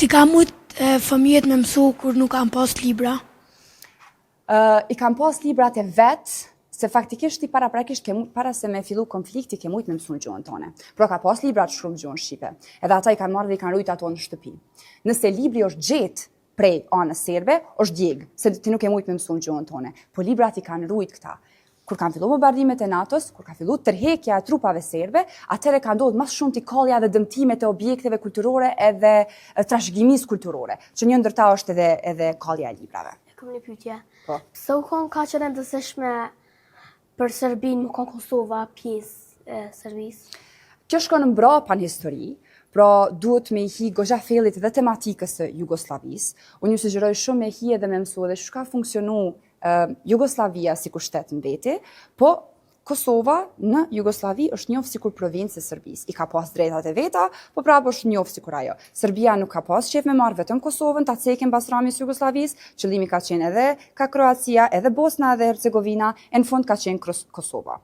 Si ka mujtë fëmijët me mësu kur nuk kanë pas libra? I kam pas librat e vetë, se faktikisht i para se me fillu konflikti ke mujtë me mësu në gjuhën tone. Pro ka pas librat shumë gjuhën Shqipe, edhe ata i kanë marrë dhe i kanë rujt ato në shtëpi. Nëse libri është gjetë prej anës serbe, është djegë, se ti nuk e mujtë me mësu në gjuhën tone. Po librat i kanë rujt këta. Kur kanë fillu bombardimet e NATO-s, kur ka fillu tërheqja e trupave serbe, atëherë ka ndodhur mas shumë tikallja dhe dëmtimet e objekteve kulturore edhe trashëgimisë kulturore, që një ndër ta është edhe kallja e librave. Kam një pyetje. Po. Pse u kon kaq e rëndësishme për Serbinë nuk ka Kosova pjesë e Serbisë? Kjo shkon mbrapa në histori, pra duhet me i hi goxha fellit dhe tematikës së Jugosllavisë. Unë ju sugjeroj shumë me hi edhe me mësu edhe çka funksionu Jugoslavia si kur shtet në veti, po Kosova në Jugoslavi është njohur sikur provincë e Serbisë. I ka pas drejtat e veta, po prapë është njohur sikur ajo. Serbia nuk ka pas qef me marrë vetëm Kosovën, ta cekën pas ramjes Jugosllavisë, qëllimi ka qenë edhe ka Kroacia, edhe Bosna edhe Hercegovina, e në fund ka qenë Kosova.